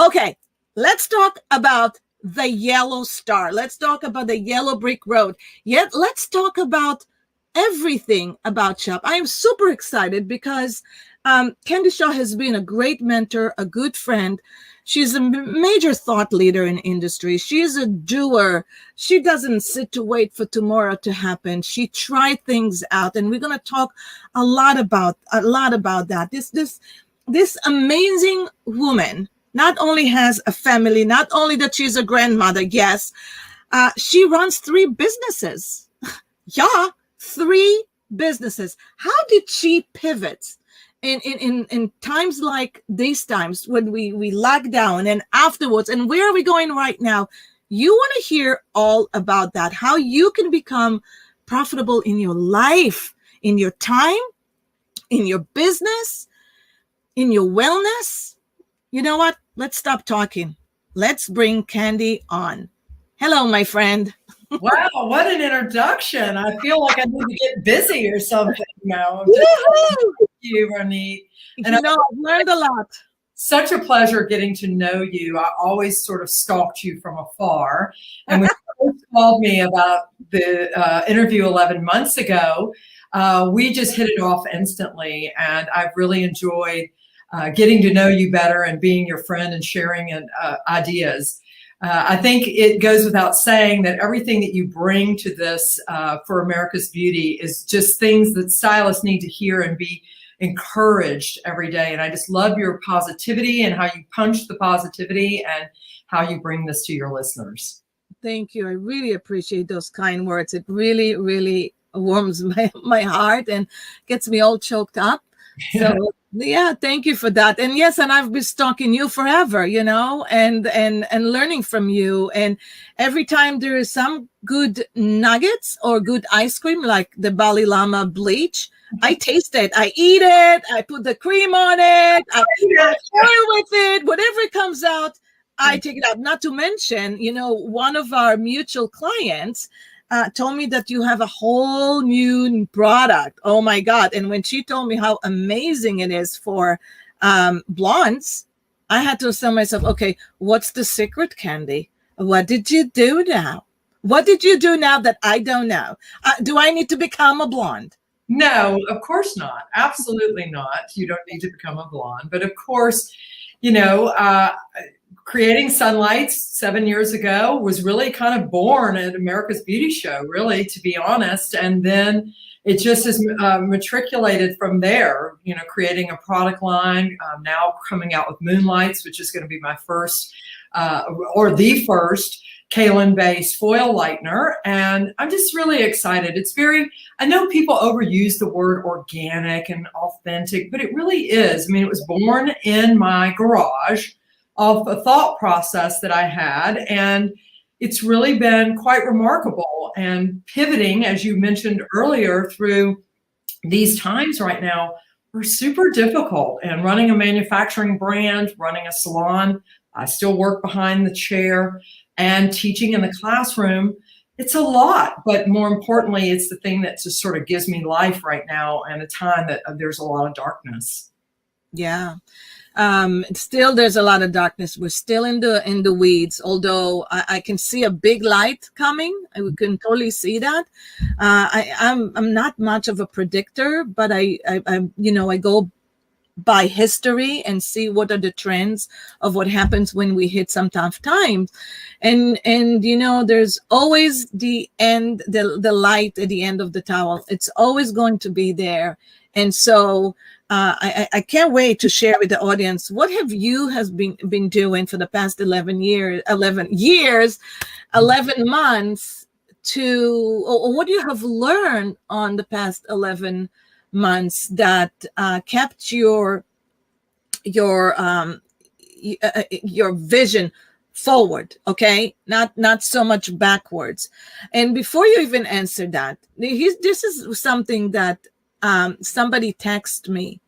Okay, let's talk about the yellow star. Let's talk about the yellow brick road. Yet let's talk about everything about shop. I am super excited because Candy Shaw has been a great mentor, a good friend. She's a major thought leader in industry. She is a doer. She doesn't sit to wait for tomorrow to happen. She tried things out, and we're going to talk a lot about that. This amazing woman not only has a family, not only that she's a grandmother, yes, she runs 3 businesses. Yeah, 3 businesses. How did she pivot in times like these times when we lock down and afterwards, and where are we going right now? You want to hear all about that, how you can become profitable in your life, in your time, in your business, in your wellness. You know what? Let's stop talking. Let's bring Candy on. Hello, my friend. Wow, what an introduction. I feel like I need to get busy or something now. Thank you, Ronit. And I've learned a lot. Such a pleasure getting to know you. I always sort of stalked you from afar. And when you first called me about the interview 11 months ago, we just hit it off instantly. And I've really enjoyed getting to know you better and being your friend and sharing ideas. I think it goes without saying that everything that you bring to this for America's Beauty is just things that stylists need to hear and be encouraged every day. And I just love your positivity and how you punch the positivity and how you bring this to your listeners. Thank you. I really appreciate those kind words. It really, really warms my heart and gets me all choked up. So yeah, thank you for that. And yes, and I've been stalking you forever, and learning from you. And every time there is some good nuggets or good ice cream, like the Bali Lama bleach, I taste it, I eat it, I put the cream on it, I toy with it, whatever it comes out, I take it out. Not to mention, one of our mutual clients told me that you have a whole new product. Oh my God. And when she told me how amazing it is for blondes, I had to tell myself, okay, what's the secret, Candy? What did you do now? What did you do now that I don't know? Do I need to become a blonde? No, of course not. Absolutely not. You don't need to become a blonde. But of course, creating Sunlights 7 years ago was really kind of born at America's Beauty Show, really, to be honest. And then it just has matriculated from there, creating a product line, now coming out with Moonlights, which is going to be my first, or the first, kaolin-based foil lightener. And I'm just really excited. I know people overuse the word organic and authentic, but it really is. I mean, it was born in my garage of a thought process that I had, and it's really been quite remarkable. And pivoting, as you mentioned earlier, through these times right now are super difficult. And running a manufacturing brand, running a salon, I still work behind the chair, and teaching in the classroom, it's a lot. But more importantly, it's the thing that just sort of gives me life right now, and a time that there's a lot of darkness. Yeah. Still, there's a lot of darkness. We're still in the weeds, although I can see a big light coming. We can totally see that. I'm not much of a predictor, but I go by history and see what are the trends of what happens when we hit some tough times. And there's always the light at the end of the tunnel. It's always going to be there. And so I can't wait to share with the audience, what have you been doing for the past 11 months or what you have learned on the past 11 months that kept your vision forward, okay, not so much backwards. And before you even answer that, this is something that somebody texted me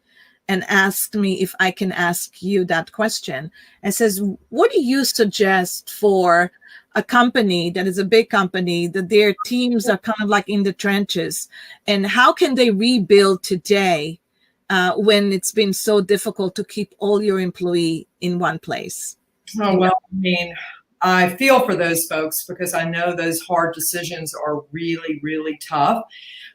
and asked me if I can ask you that question, and says, what do you suggest for a company that is a big company, that their teams are kind of like in the trenches, and how can they rebuild today when it's been so difficult to keep all your employee in one place? Oh, well, I mean, I feel for those folks because I know those hard decisions are really, really tough.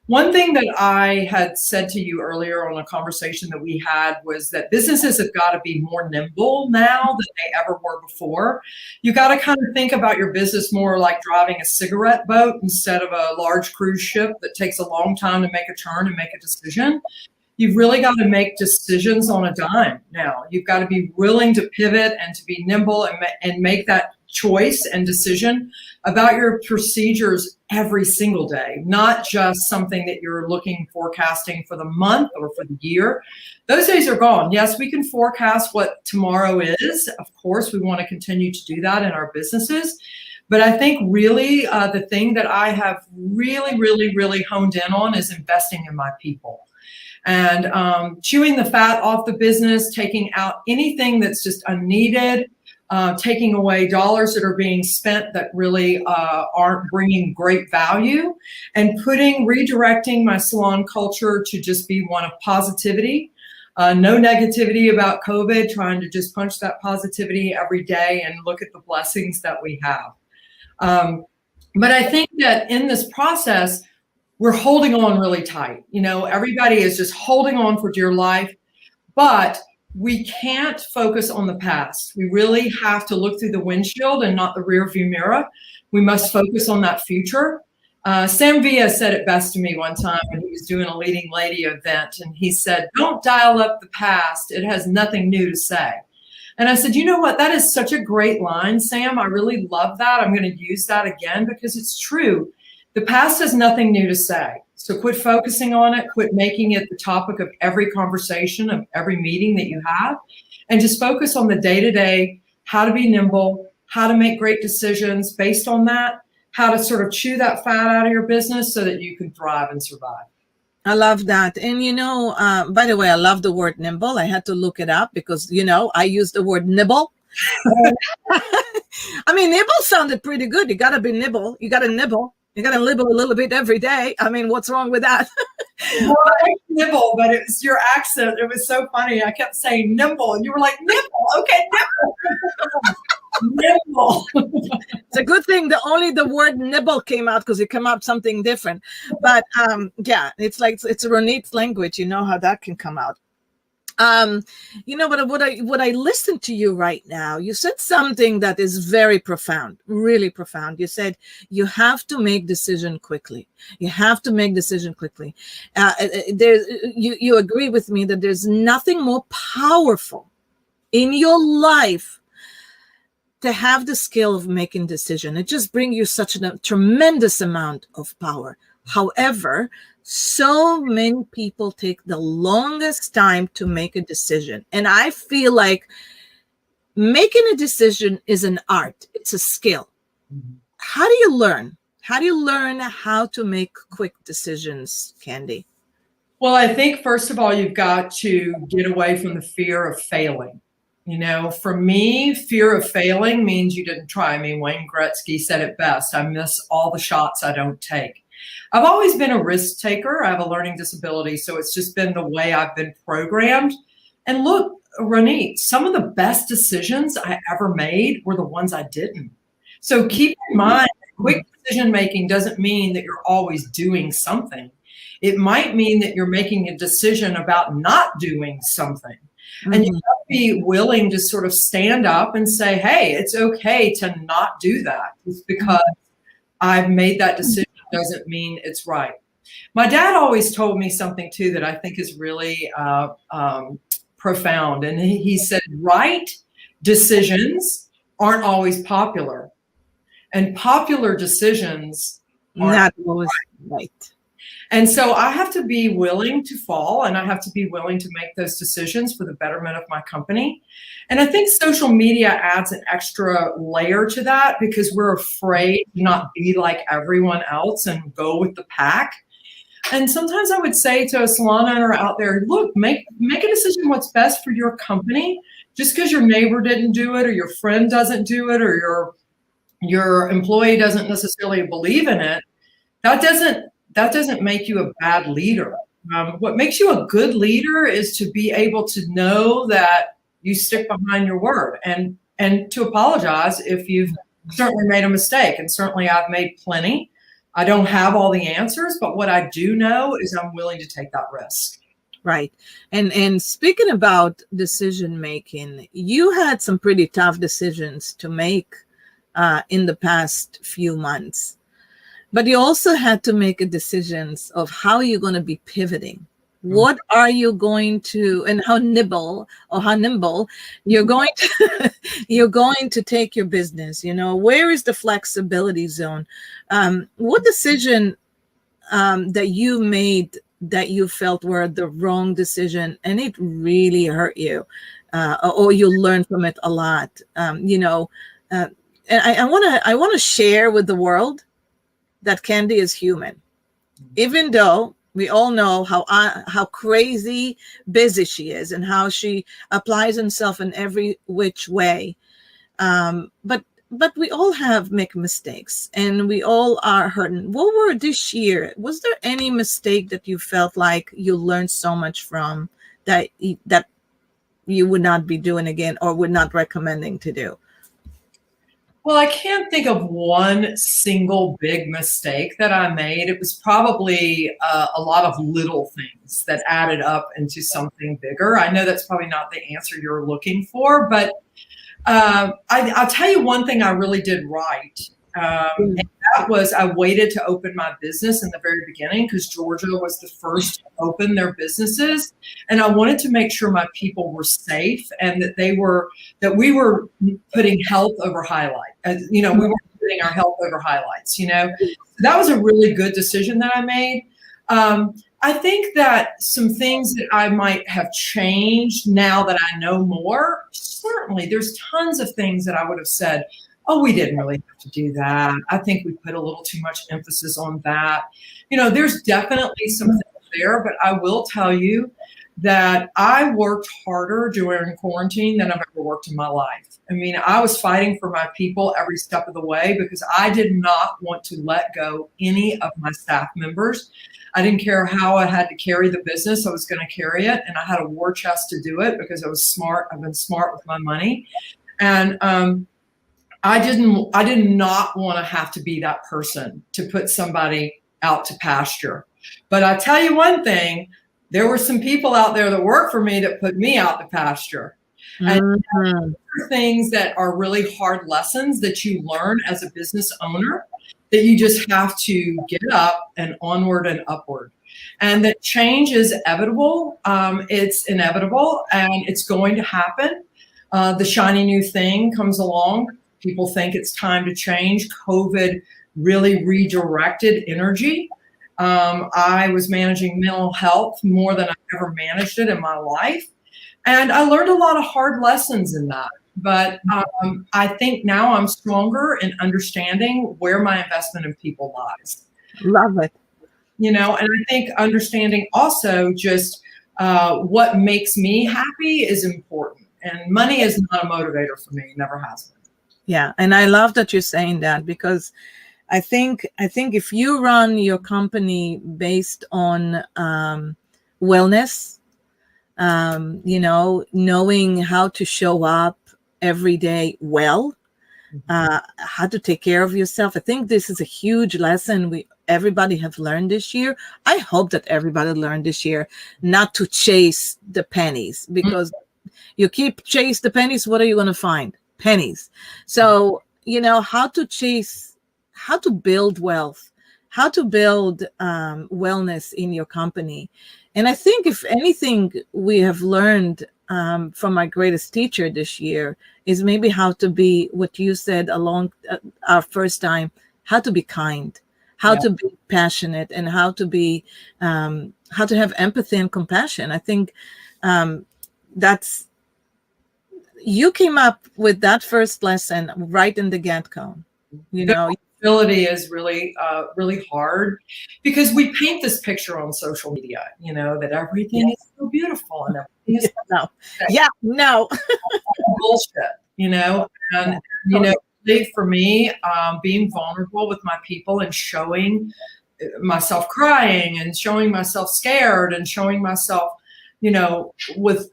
One thing that I had said to you earlier on a conversation that we had was that businesses have got to be more nimble now than they ever were before. You got to kind of think about your business more like driving a cigarette boat instead of a large cruise ship that takes a long time to make a turn and make a decision. You've really got to make decisions on a dime now. You've got to be willing to pivot and to be nimble and make that choice and decision about your procedures every single day, not just something that you're forecasting for the month or for the year. Those days are gone. Yes, we can forecast what tomorrow is. Of course, we want to continue to do that in our businesses. But I think really the thing that I have really, really, really honed in on is investing in my people. And chewing the fat off the business, taking out anything that's just unneeded, taking away dollars that are being spent that really aren't bringing great value, and redirecting my salon culture to just be one of positivity. No negativity about COVID, trying to just punch that positivity every day and look at the blessings that we have. But I think that in this process, we're holding on really tight. Everybody is just holding on for dear life, but we can't focus on the past. We really have to look through the windshield and not the rear view mirror. We must focus on that future. Sam Villa said it best to me one time when he was doing a leading lady event, and he said, "Don't dial up the past. It has nothing new to say." And I said, you know what? That is such a great line, Sam. I really love that. I'm going to use that again because it's true. The past has nothing new to say. So quit focusing on it, quit making it the topic of every conversation, of every meeting that you have, and just focus on the day-to-day, how to be nimble, how to make great decisions based on that, how to sort of chew that fat out of your business so that you can thrive and survive. I love that. And, by the way, I love the word nimble. I had to look it up because, I use the word nibble. I mean, nibble sounded pretty good. You got to be nibble. You got to nibble. You got to nibble a little bit every day. I mean, what's wrong with that? Well, I nibble, but it was your accent. It was so funny. I kept saying nimble, and you were like, nibble. Okay, nibble. Nibble. It's a good thing that only the word nibble came out because it came out something different. But yeah, it's like it's a Ronit language. You know how that can come out. But what I listened to you right now, you said something that is very profound, really profound. You said you have to make decision quickly. You have to make decision quickly. You agree with me that there's nothing more powerful in your life to have the skill of making decision. It just brings you such a tremendous amount of power. However, so many people take the longest time to make a decision. And I feel like making a decision is an art. It's a skill. Mm-hmm. How do you learn? How do you learn how to make quick decisions, Candy? Well, I think, first of all, you've got to get away from the fear of failing. For me, fear of failing means you didn't try. I mean, Wayne Gretzky said it best. I miss all the shots I don't take. I've always been a risk taker. I have a learning disability, so it's just been the way I've been programmed. And look, Ronit, some of the best decisions I ever made were the ones I didn't. So keep in mind, quick decision making doesn't mean that you're always doing something. It might mean that you're making a decision about not doing something. Mm-hmm. And you have to be willing to sort of stand up and say, hey, it's okay to not do that. It's because I've made that decision doesn't mean it's right. My dad always told me something too that I think is really profound. And he said, right decisions aren't always popular. And popular decisions aren't not always right. And so I have to be willing to fall, and I have to be willing to make those decisions for the betterment of my company. And I think social media adds an extra layer to that because we're afraid to not be like everyone else and go with the pack. And sometimes I would say to a salon owner out there, look, make a decision what's best for your company. Just because your neighbor didn't do it or your friend doesn't do it or your employee doesn't necessarily believe in it, that doesn't make you a bad leader. What makes you a good leader is to be able to know that you stick behind your word and and to apologize if you've certainly made a mistake. And certainly I've made plenty. I don't have all the answers, but what I do know is I'm willing to take that risk. Right. And speaking about decision making, you had some pretty tough decisions to make in the past few months, but you also had to make a decisions of how you're going to be pivoting. What are you going to, and how nimble you're going to you're going to take your business? Where is the flexibility zone? What decision that you made that you felt were the wrong decision and it really hurt you, or you learned from it a lot? And I want to share with the world that Candy is human, even though we all know how crazy busy she is and how she applies herself in every which way. But we all make mistakes and we all are hurting. What were this year? Was there any mistake that you felt like you learned so much from that you would not be doing again or would not recommending to do? Well, I can't think of one single big mistake that I made. It was probably a lot of little things that added up into something bigger. I know that's probably not the answer you're looking for, but I'll tell you one thing I really did right. And that was I waited to open my business in the very beginning because Georgia was the first to open their businesses. And I wanted to make sure my people were safe and that we were putting health over highlight. We were putting our health over highlights, So that was a really good decision that I made. I think that some things that I might have changed now that I know more, certainly there's tons of things that I would have said, oh, we didn't really have to do that. I think we put a little too much emphasis on that. There's definitely some things there, but I will tell you that I worked harder during quarantine than I've ever worked in my life. I mean, I was fighting for my people every step of the way because I did not want to let go any of my staff members. I didn't care how I had to carry the business. I was going to carry it. And I had a war chest to do it because I was smart. I've been smart with my money. And I did not want to have to be that person to put somebody out to pasture. But I tell you one thing, there were some people out there that work for me that put me out to pasture. And things that are really hard lessons that you learn as a business owner that you just have to get up and onward and upward. And that change is inevitable. It's inevitable and it's going to happen. The shiny new thing comes along. People think it's time to change. COVID really redirected energy. I was managing mental health more than I've ever managed it in my life. And I learned a lot of hard lessons in that. But I think now I'm stronger in understanding where my investment in people lies. Love it. And I think understanding also just what makes me happy is important. And money is not a motivator for me. It never has been. Yeah. And I love that you're saying that because I think if you run your company based on wellness, knowing how to show up every day well, how to take care of yourself. I think this is a huge lesson everybody have learned this year. I hope that everybody learned this year not to chase the pennies because you keep chase the pennies. What are you going to find? Pennies. So, how to build wealth, how to build wellness in your company. And I think if anything we have learned from my greatest teacher this year is maybe how to be what you said along our first time, how to be kind, how to be passionate, and how to have empathy and compassion. I think that's, you came up with that first lesson right in the get-go. Ability is really, really hard because we paint this picture on social media, that everything is so beautiful and everything is bullshit, and for me, being vulnerable with my people and showing myself crying and showing myself scared and showing myself, with,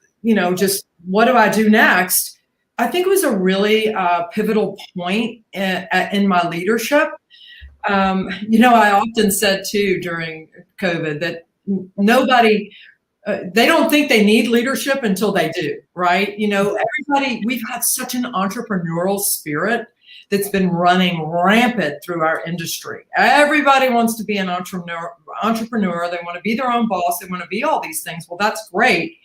just what do I do next? I think it was a really pivotal point in my leadership. I often said too during COVID that nobody, they don't think they need leadership until they do, right? Everybody, we've had such an entrepreneurial spirit that's been running rampant through our industry. Everybody wants to be an entrepreneur. They want to be their own boss. They want to be all these things. Well, that's great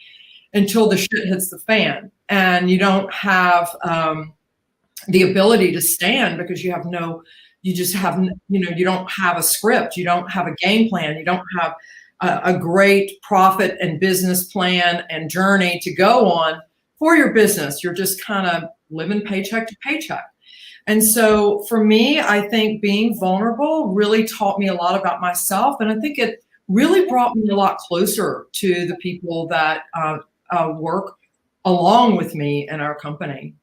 until the shit hits the fan and you don't have the ability to stand because you don't have a script. You don't have a game plan. You don't have a great profit and business plan and journey to go on for your business. You're just kind of living paycheck to paycheck. And so for me, I think being vulnerable really taught me a lot about myself. And I think it really brought me a lot closer to the people that work along with me in our company.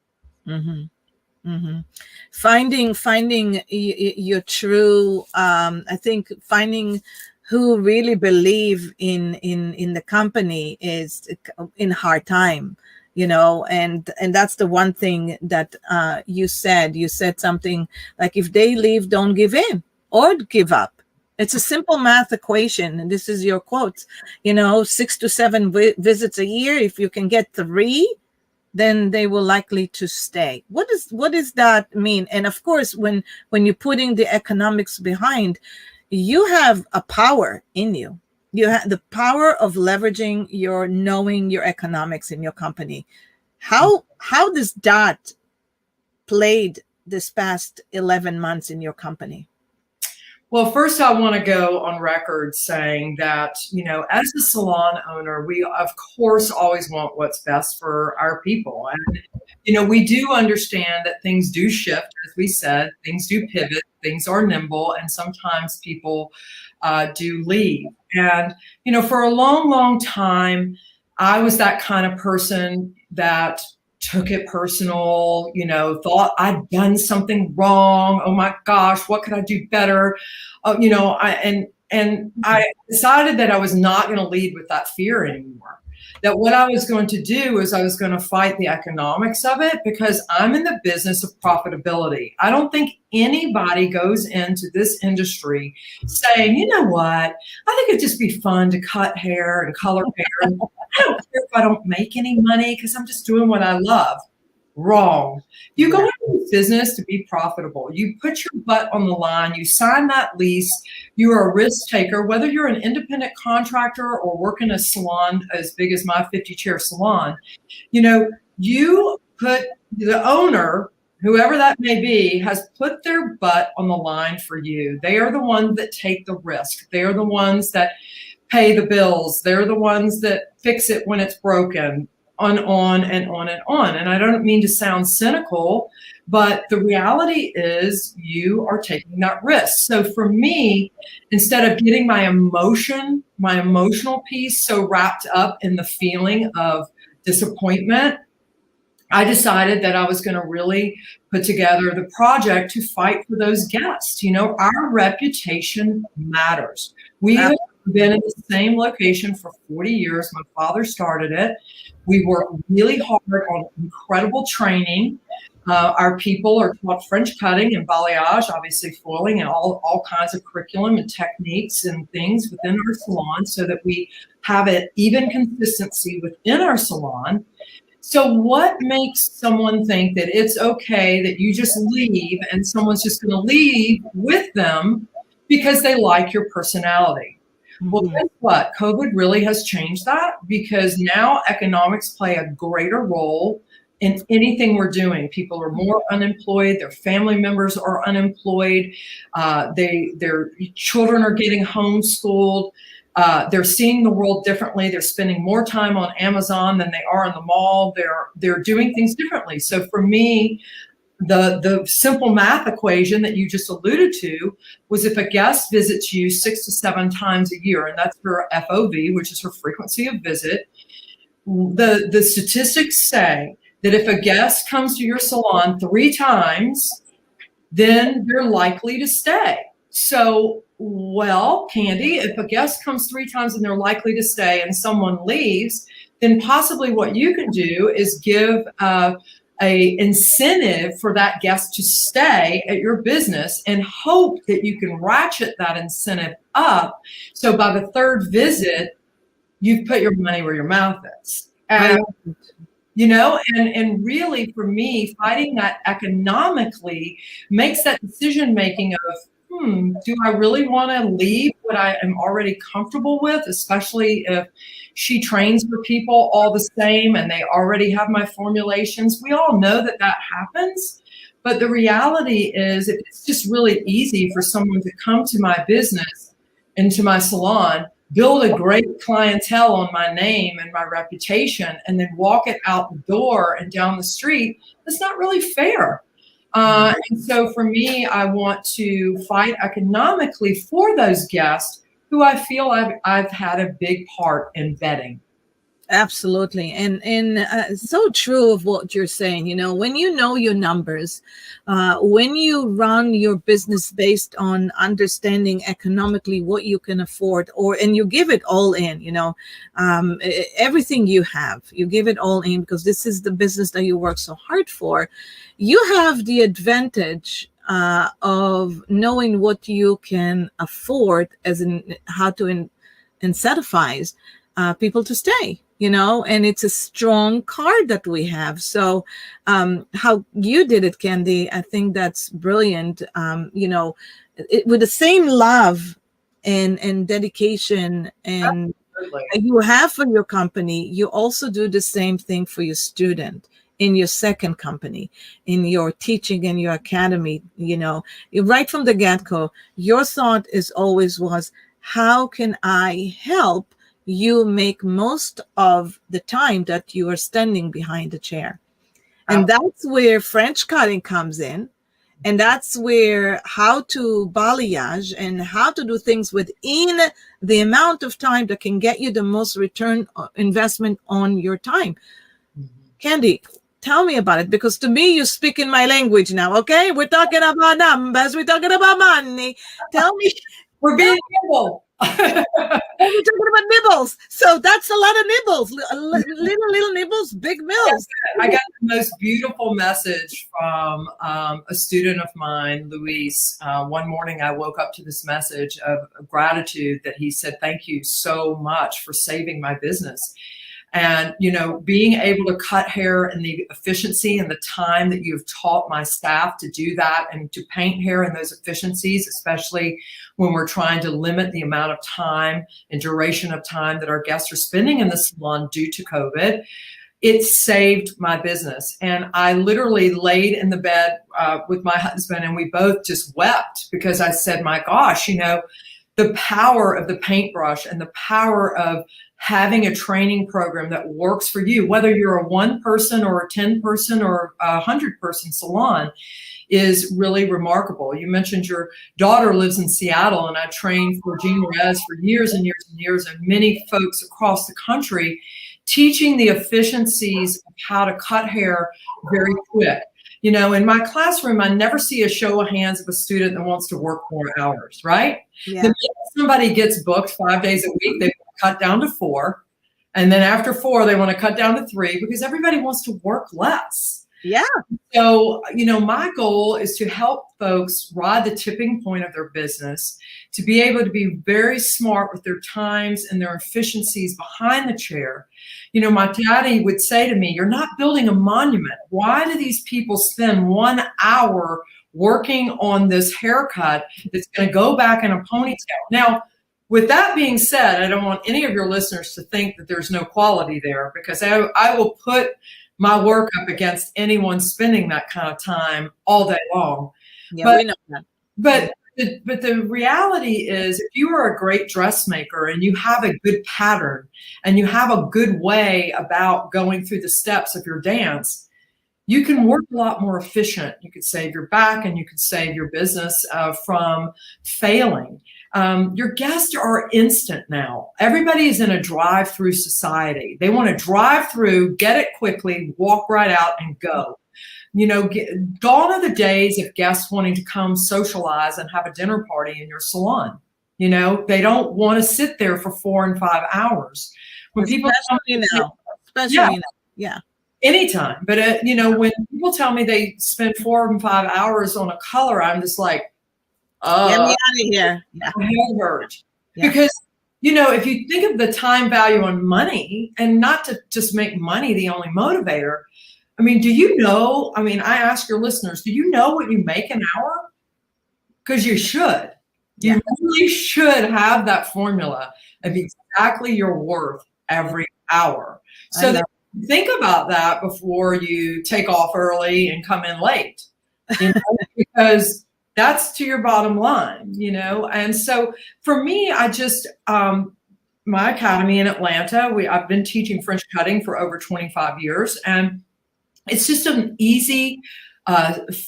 Mm-hmm. Mm-hmm. Finding your true, I think finding who really believe in the company is in hard time, and that's the one thing that you said something like, if they leave, don't give in or give up. It's a simple math equation, and this is your quote, 6 to 7 visits a year. If you can get 3, then they will likely to stay. What does that mean? And of course, when you're putting the economics behind, you have a power in you. You have the power of leveraging knowing your economics in your company. How does that played this past 11 months in your company? Well, first I want to go on record saying that, as a salon owner, we of course always want what's best for our people. And, we do understand that things do shift, as we said, things do pivot, things are nimble, and sometimes people do leave. And, for a long, long time, I was that kind of person that took it personal, thought I'd done something wrong. Oh my gosh, what could I do better? I decided that I was not going to lead with that fear anymore. That what I was going to do is I was going to fight the economics of it, because I'm in the business of profitability. I don't think anybody goes into this industry saying, you know what, I think it'd just be fun to cut hair and color hair. I don't care if I don't make any money because I'm just doing what I love. Wrong. You go into business to be profitable. You put your butt on the line. You sign that lease. You are a risk taker, whether you're an independent contractor or work in a salon as big as my 50-chair salon. You put the owner, whoever that may be, has put their butt on the line for you. They are the ones that take the risk. They are the ones that pay the bills. They're the ones that fix it when it's broken. On and on and on. And I don't mean to sound cynical, but the reality is you are taking that risk. So for me, instead of getting my emotional piece so wrapped up in the feeling of disappointment, I decided that I was going to really put together the project to fight for those guests. Our reputation matters. We have been in the same location for 40 years. My father started it. We work really hard on incredible training. Our people are taught French cutting and balayage, obviously foiling, and all kinds of curriculum and techniques and things within our salon, so that we have an even consistency within our salon. So what makes someone think that it's okay that you just leave and someone's just going to leave with them because they like your personality? Well, guess what? COVID really has changed that, because now economics play a greater role in anything we're doing. People are more unemployed. Their family members are unemployed. Their children are getting homeschooled. They're seeing the world differently. They're spending more time on Amazon than they are in the mall. They're doing things differently. So for me, the simple math equation that you just alluded to was, if a guest visits you 6 to 7 times a year, and that's her FOV, which is her frequency of visit, the statistics say that if a guest comes to your salon 3 times, then they're likely to stay. So, well, Candy, if a guest comes 3 times and they're likely to stay and someone leaves, then possibly what you can do is give a incentive for that guest to stay at your business, and hope that you can ratchet that incentive up. So by the third visit, you've put your money where your mouth is. And, and really for me, fighting that economically makes that decision making of, do I really want to leave what I am already comfortable with, especially if she trains for people all the same and they already have my formulations. We all know that happens. But the reality is it's just really easy for someone to come to my business, into my salon, build a great clientele on my name and my reputation, and then walk it out the door and down the street. That's not really fair. And so for me, I want to fight economically for those guests who I feel I've had a big part in vetting. Absolutely. And so true of what you're saying. When you know your numbers, when you run your business based on understanding economically what you can afford, and you give it all in, everything you have, you give it all in because this is the business that you work so hard for. You have the advantage of knowing what you can afford, as in how to incentivize people to stay. And it's a strong card that we have. So how you did it, Candy, I think that's brilliant. With the same love and dedication and you have for your company, you also do the same thing for your student in your second company, in your teaching in your academy. Right from the get-go, your thought was, how can I help you make most of the time that you are standing behind the chair? And that's where French cutting comes in. And that's where how to balayage and how to do things within the amount of time that can get you the most return investment on your time. Candy, tell me about it, because to me, you speak in my language now, okay? We're talking about numbers. We're talking about money. Tell me. We're being nibble. We're talking about nibbles. So that's a lot of nibbles, little nibbles, big mills. I got the most beautiful message from a student of mine, Luis. One morning I woke up to this message of gratitude that he said, "Thank you so much for saving my business." And, being able to cut hair and the efficiency and the time that you've taught my staff to do that and to paint hair in those efficiencies, especially when we're trying to limit the amount of time and duration of time that our guests are spending in the salon due to COVID, it saved my business. And I literally laid in the bed with my husband, and we both just wept because I said, my gosh, the power of the paintbrush and the power of having a training program that works for you, whether you're a 1-person or a 10-person or a 100-person salon, is really remarkable. You mentioned your daughter lives in Seattle, and I trained for Jean Rez for years and years and years, and many folks across the country, teaching the efficiencies of how to cut hair very quick. In my classroom, I never see a show of hands of a student that wants to work more hours, right? Yeah. The minute somebody gets booked 5 days a week, they cut down to 4. And then after 4, they want to cut down to 3 because everybody wants to work less. Yeah. So, my goal is to help folks ride the tipping point of their business, to be able to be very smart with their times and their efficiencies behind the chair. My daddy would say to me, "You're not building a monument. Why do these people spend 1 hour working on this haircut that's going to go back in a ponytail?" Now, with that being said, I don't want any of your listeners to think that there's no quality there, because I will put my work up against anyone spending that kind of time all day long. Yeah, we know that. But the reality is, if you are a great dressmaker and you have a good pattern and you have a good way about going through the steps of your dance, you can work a lot more efficient. You could save your back and you could save your business from failing. Your guests are instant now. Everybody is in a drive-through society. They want to drive through, get it quickly, walk right out and go. Gone are the days of guests wanting to come socialize and have a dinner party in your salon. They don't want to sit there for 4 and 5 hours. When Especially people now. Yeah. anytime. But when people tell me they spend 4 and 5 hours on a color, I'm just like, Get me uh, out of here. Yeah. my head hurt. Yeah. Because, if you think of the time value on money, and not to just make money the only motivator, I mean, I ask your listeners, do you know what you make an hour? Because you should. Yeah. You really should have that formula of exactly your worth every hour. So that you think about that before you take off early and come in late, because that's to your bottom line, And so for me, I just, my academy in Atlanta, I've been teaching French cutting for over 25 years, and it's just an easy,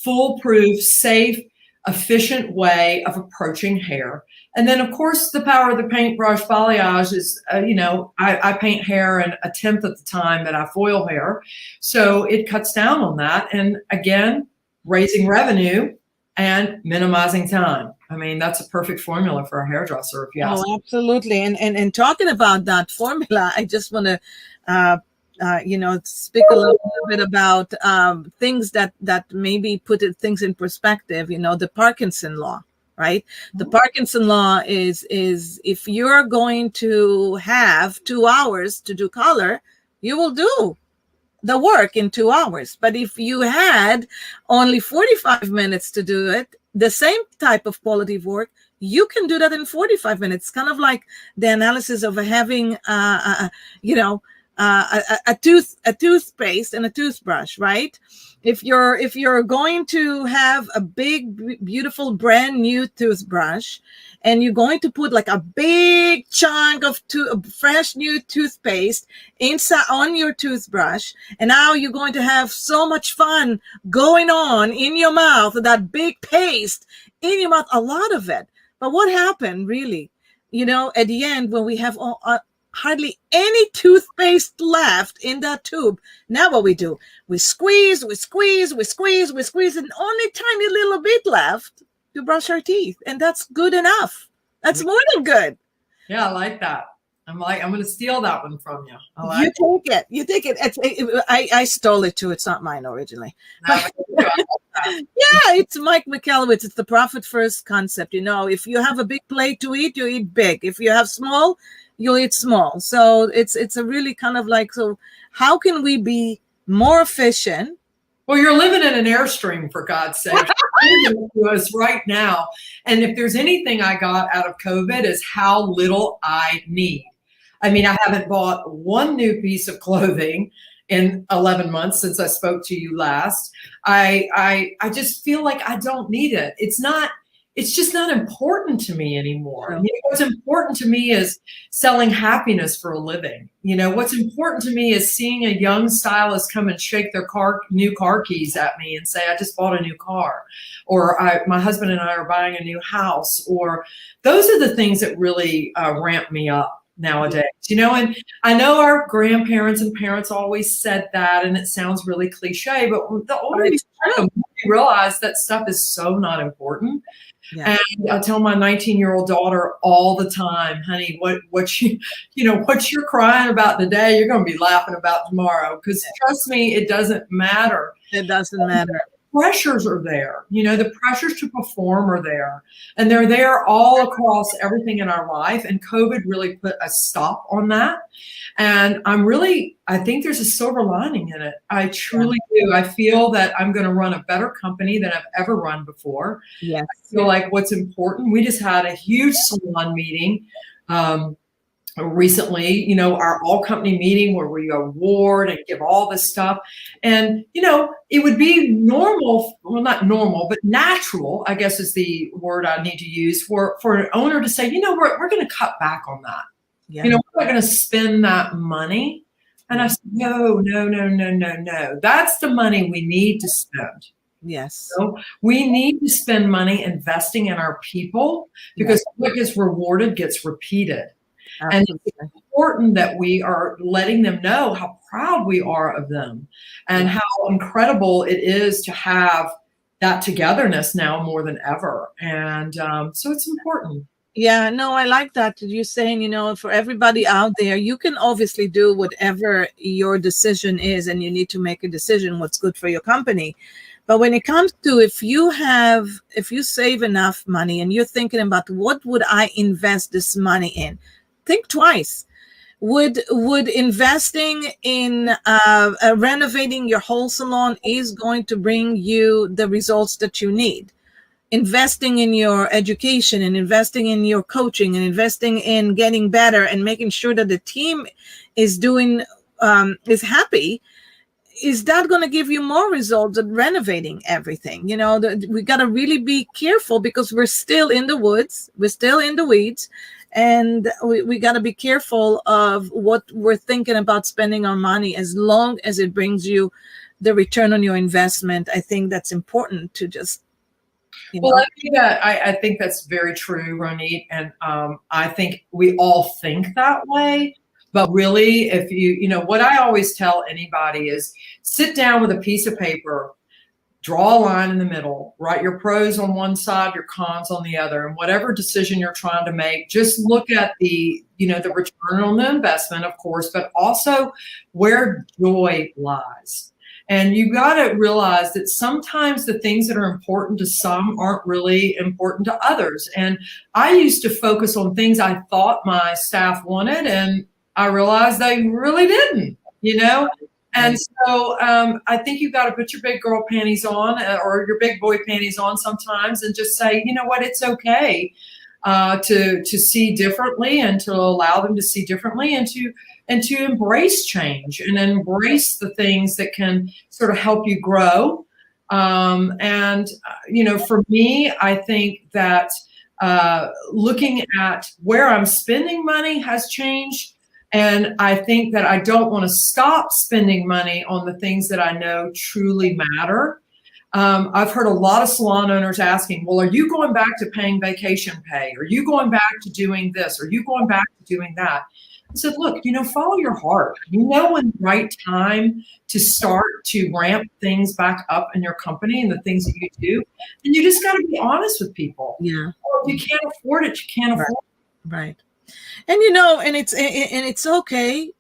foolproof, safe, efficient way of approaching hair. And then, of course, the power of the paintbrush balayage is, I paint hair in a tenth of the time that I foil hair. So it cuts down on that. And again, raising revenue and minimizing time. I mean, that's a perfect formula for a hairdresser, if you ask me. Absolutely. And talking about that formula, I just want to, speak a little bit about things that maybe put things in perspective. The Parkinson law, right? The Parkinson law is if you're going to have 2 hours to do color, you will do the work in 2 hours. But if you had only 45 minutes to do it, the same type of quality of work, you can do that in 45 minutes. Kind of like the analysis of having, a toothpaste and a toothbrush, right? If you're going to have a big, beautiful, brand new toothbrush, and you're going to put like a big chunk of fresh new toothpaste inside on your toothbrush, and now you're going to have so much fun going on in your mouth, that big paste in your mouth, a lot of it. But what happened really, at the end, when we have hardly any toothpaste left in that tube, now what we do, we squeeze, and only tiny little bit left to brush our teeth, and that's good enough. That's more than good. Yeah, I like that. I'm going to steal that one from you. You take it. I stole it too. It's not mine originally. But, it's Mike McElwitz. It's the profit first concept. If you have a big plate to eat, you eat big. If you have small, you'll eat small. So it's a really kind of like, so how can we be more efficient? Well, you're living in an Airstream, for God's sake. To us right now. And if there's anything I got out of COVID, is how little I need. I mean, I haven't bought one new piece of clothing in 11 months since I spoke to you last. I just feel like I don't need it. It's just not important to me anymore. What's important to me is selling happiness for a living. What's important to me is seeing a young stylist come and shake their new car keys at me and say, I just bought a new car, or my husband and I are buying a new house, or those are the things that really ramp me up nowadays. And I know our grandparents and parents always said that, and it sounds really cliche, but the older you get, the more you realize that stuff is so not important. Yeah. And I tell my 19-year-old daughter all the time, honey, what you're crying about today, you're going to be laughing about tomorrow. Because trust me, it doesn't matter. It doesn't matter. Pressures are there. The pressures to perform are there. And they're there all across everything in our life. And COVID really put a stop on that. And I think there's a silver lining in it. I truly do. I feel that I'm going to run a better company than I've ever run before. Yes. I feel like what's important, we just had a huge salon meeting recently, our all company meeting where we award and give all this stuff. And, it would be normal, well, not normal, but natural, I guess is the word I need to use, for an owner to say, we're going to cut back on that. Yeah. We're not going to spend that money. And I said, no. That's the money we need to spend. Yes. So we need to spend money investing in our people, because what gets rewarded gets repeated. Absolutely. And it's important that we are letting them know how proud we are of them, and how incredible it is to have that togetherness now more than ever. And so it's important. Yeah, no, I like that. You're saying, for everybody out there, you can obviously do whatever your decision is, and you need to make a decision what's good for your company. But when it comes to, if you save enough money and you're thinking about what would I invest this money in, think twice. Would investing in renovating your whole salon is going to bring you the results that you need? Investing in your education and investing in your coaching and investing in getting better and making sure that the team is doing is happy, is that going to give you more results than renovating everything? We got to really be careful, because we're still in the woods, we're still in the weeds, and we got to be careful of what we're thinking about spending our money, as long as it brings you the return on your investment. I think that's important to just, Well, I think that's very true, Ronit, and I think we all think that way. But really, if what I always tell anybody is sit down with a piece of paper, draw a line in the middle, write your pros on one side, your cons on the other, and whatever decision you're trying to make, just look at the return on the investment, of course, but also where joy lies. And you got to realize that sometimes the things that are important to some aren't really important to others. And I used to focus on things I thought my staff wanted, and I realized they really didn't. And so I think you've got to put your big girl panties on, or your big boy panties on sometimes, and just say, you know what, it's okay to see differently, and to allow them to see differently, and to embrace change and embrace the things that can sort of help you grow. For me, I think that looking at where I'm spending money has changed. And I think that I don't want to stop spending money on the things that I know truly matter. I've heard a lot of salon owners asking, well, are you going back to paying vacation pay? Are you going back to doing this? Are you going back to doing that? I said, look, follow your heart. You know when the right time to start to ramp things back up in your company and the things that you do. And you just got to be honest with people. Yeah. If you can't afford it, you can't afford it. Right. And it's okay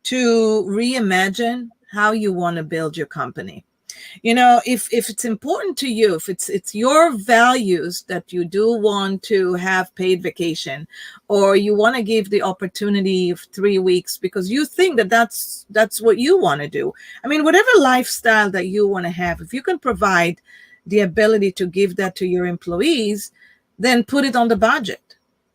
to reimagine how you want to build your company. If it's important to you, if it's your values that you do want to have paid vacation, or you want to give the opportunity of 3 weeks because you think that that's what you want to do. I mean, whatever lifestyle that you want to have, if you can provide the ability to give that to your employees, then put it on the budget.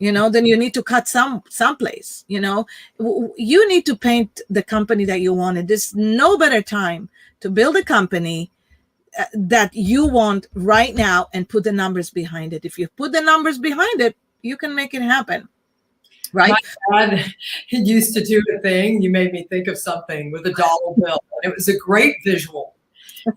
Then you need to cut someplace. You need to paint the company that you wanted. There's no better time to build a company that you want right now, and put the numbers behind it. If you put the numbers behind it, you can make it happen. Right? My dad used to do a thing. You made me think of something with a dollar bill. And it was a great visual.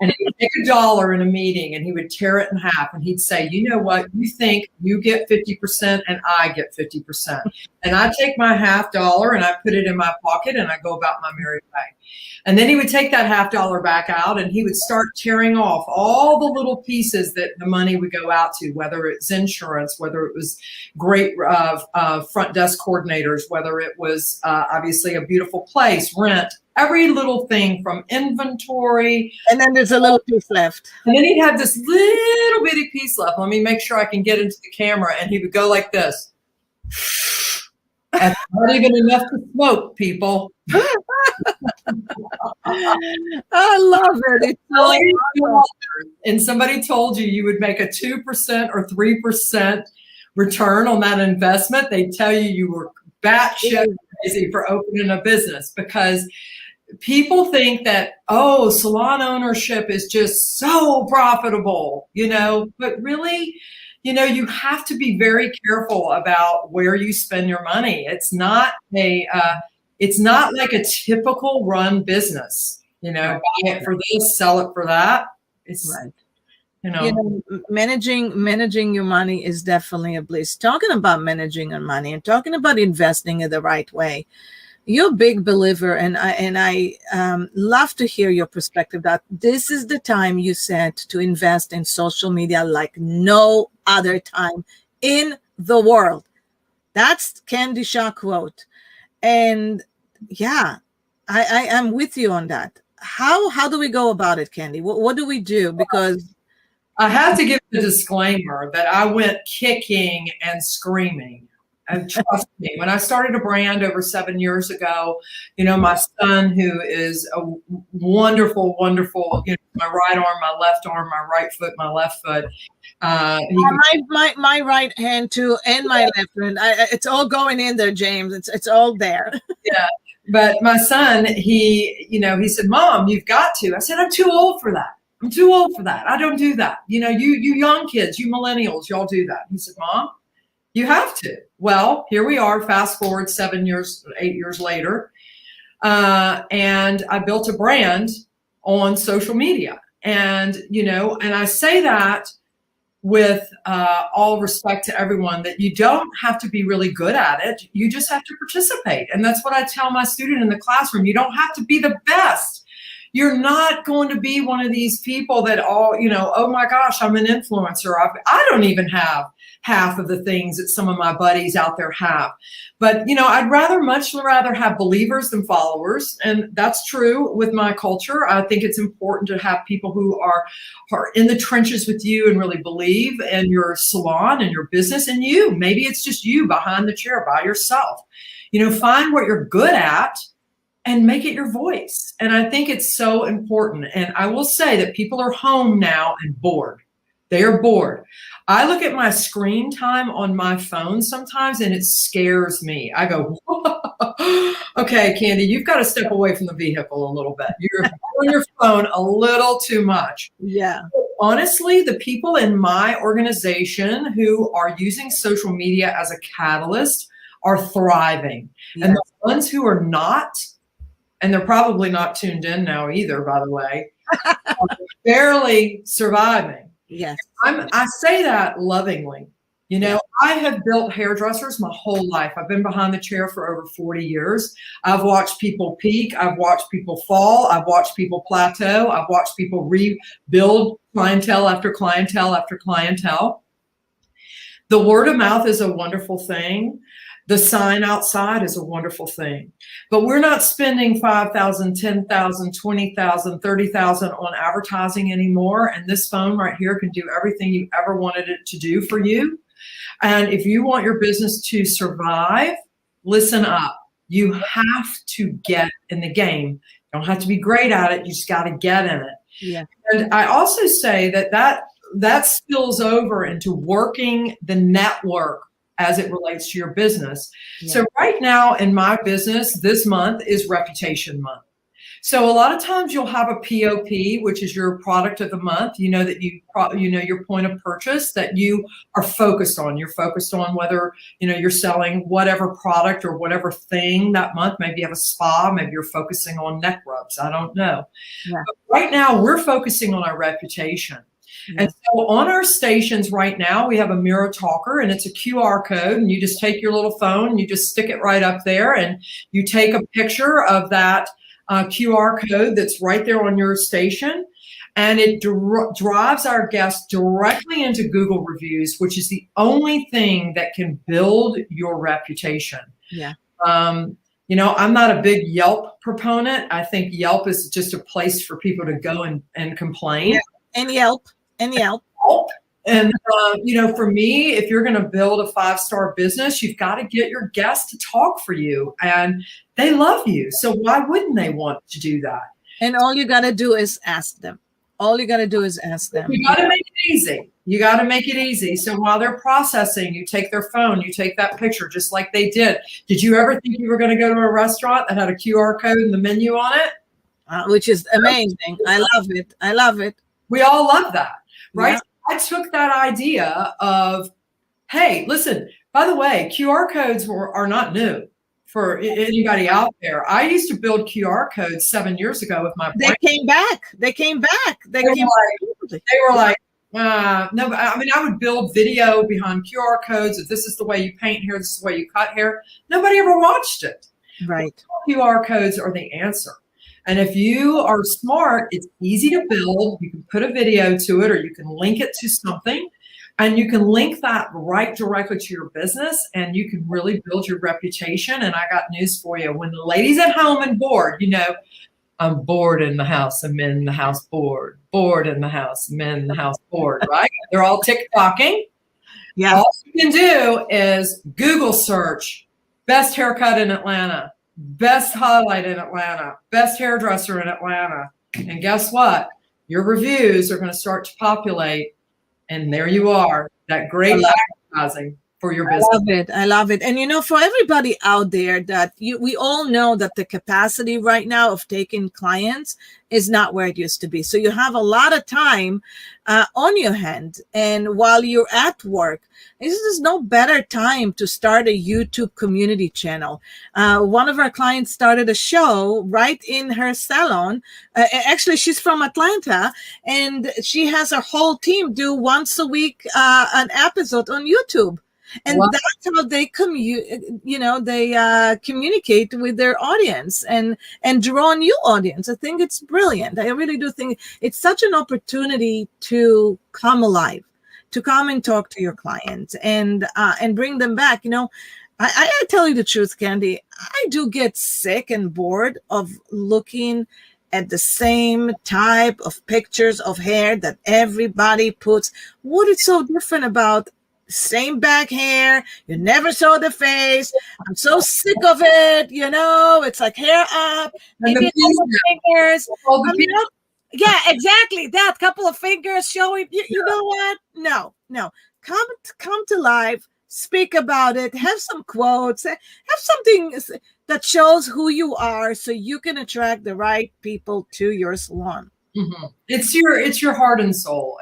And he would take $1 in a meeting, and he would tear it in half, and he'd say, you know what, you think you get 50% and I get 50%. And I take my $50 and I put it in my pocket, and I go about my merry way. And then he would take that $50 back out, and he would start tearing off all the little pieces that the money would go out to, whether it's insurance, whether it was great front desk coordinators, whether it was obviously a beautiful place, rent, every little thing from inventory. And then there's a little piece left. And then he'd have this little bitty piece left. Let me make sure I can get into the camera. And he would go like this. That's not even enough to smoke, people. I love it. And somebody told you would make a 2% or 3% return on that investment, they tell you were batshit crazy for opening a business, because people think that, oh, salon ownership is just so profitable, but really, you have to be very careful about where you spend your money. It's not like a typical run business, buy it for this, sell it for that. It's right. Managing your money is definitely a bliss. Talking about managing your money and talking about investing in the right way, you're a big believer, and I love to hear your perspective that this is the time, you said, to invest in social media like no other time in the world. That's Candy Shaw quote. And yeah, I am with you on that. How do we go about it, Candy? What do we do? Because I have to give the disclaimer that I went kicking and screaming. And trust me, when I started a brand over 7 years ago, my son, who is a wonderful, wonderful, my right arm, my left arm, my right foot, my left foot. My right hand too, and my left hand. It's all going in there, James. It's all there. Yeah. But my son, he said, "Mom, you've got to." I said, "I'm too old for that. I'm too old for that. I don't do that. You young kids, you millennials, y'all do that." He said, "Mom, you have to." Well, here we are, fast forward 7 years, 8 years later. And I built a brand on social media. And I say that with all respect to everyone, that you don't have to be really good at it. You just have to participate. And that's what I tell my student in the classroom. You don't have to be the best. You're not going to be one of these people that oh my gosh, I'm an influencer. I don't even have half of the things that some of my buddies out there have. But, I'd much rather have believers than followers. And that's true with my culture. I think it's important to have people who are in the trenches with you and really believe in your salon and your business and you. Maybe it's just you behind the chair by yourself. Find what you're good at and make it your voice. And I think it's so important. And I will say that people are home now and bored. They are bored. I look at my screen time on my phone sometimes and it scares me. I go, okay, Candy, you've got to step away from the vehicle a little bit. You're on your phone a little too much. Yeah. Honestly, the people in my organization who are using social media as a catalyst are thriving. Yes. And the ones who are not, and they're probably not tuned in now either, by the way, are barely surviving. Yes. I say that lovingly. I have built hairdressers my whole life. I've been behind the chair for over 40 years. I've watched people peak. I've watched people fall. I've watched people plateau. I've watched people rebuild clientele after clientele after clientele. The word of mouth is a wonderful thing. The sign outside is a wonderful thing, but we're not spending $5,000, $10,000, $20,000, $30,000 on advertising anymore. And this phone right here can do everything you ever wanted it to do for you. And if you want your business to survive, listen up. You have to get in the game. You don't have to be great at it. You just got to get in it. Yeah. And I also say that spills over into working the network as it relates to your business. Yeah. So right now in my business, this month is Reputation Month. So a lot of times you'll have a POP, which is your product of the month, that your point of purchase that you are focused on. You're focused on whether, you're selling whatever product or whatever thing that month. Maybe you have a spa, maybe you're focusing on neck rubs. I don't know. Yeah. But right now we're focusing on our reputation. And so on our stations right now, we have a mirror talker and it's a QR code, and you just take your little phone and you just stick it right up there and you take a picture of that QR code that's right there on your station, and it drives our guests directly into Google reviews, which is the only thing that can build your reputation. Yeah. I'm not a big Yelp proponent. I think Yelp is just a place for people to go and complain. Yeah. And Yelp. And for me, if you're going to build a 5-star business, you've got to get your guests to talk for you, and they love you. So why wouldn't they want to do that? And all you got to do is ask them. You got to make it easy. So while they're processing, you take their phone, you take that picture just like they did. Did you ever think you were going to go to a restaurant that had a QR code and the menu on it? Which is amazing. I love it. We all love that. Right? Yeah. I took that idea of, hey, listen, by the way, QR codes are not new for anybody out there. I used to build QR codes 7 years ago with my brand. They came back. They were like, no, I mean, I would build video behind QR codes. If this is the way you paint hair, this is the way you cut hair. Nobody ever watched it. Right. QR codes are the answer. And if you are smart, it's easy to build. You can put a video to it, or you can link it to something, and you can link that right directly to your business, and you can really build your reputation. And I got news for you. When the ladies at home and bored, I'm bored in the house, and men in the house bored, bored in the house, men in the house bored, right? They're all TikToking. Yeah. All you can do is Google search best haircut in Atlanta, best highlight in Atlanta, best hairdresser in Atlanta. And guess what? Your reviews are going to start to populate. And there you are, that great advertising for your business. I love it. I love it. And for everybody out there that we all know that the capacity right now of taking clients is not where it used to be. So you have a lot of time on your hand. And while you're at work, this is no better time to start a YouTube community channel. One of our clients started a show right in her salon. Actually, she's from Atlanta, and she has her whole team do once a week an episode on YouTube. And Wow. that's how they communicate with their audience and draw a new audience. I think it's brilliant. I really do think it's such an opportunity to come alive, to come and talk to your clients and bring them back. I tell you the truth, Candy, I do get sick and bored of looking at the same type of pictures of hair that everybody puts. What is so different about same back hair? You never saw the face. I'm so sick of it. It's like hair up, maybe a couple of fingers. Yeah, exactly. That couple of fingers showing. You know what? No. Come to life. Speak about it. Have some quotes. Have something that shows who you are, so you can attract the right people to your salon. Mm-hmm. It's your heart and soul.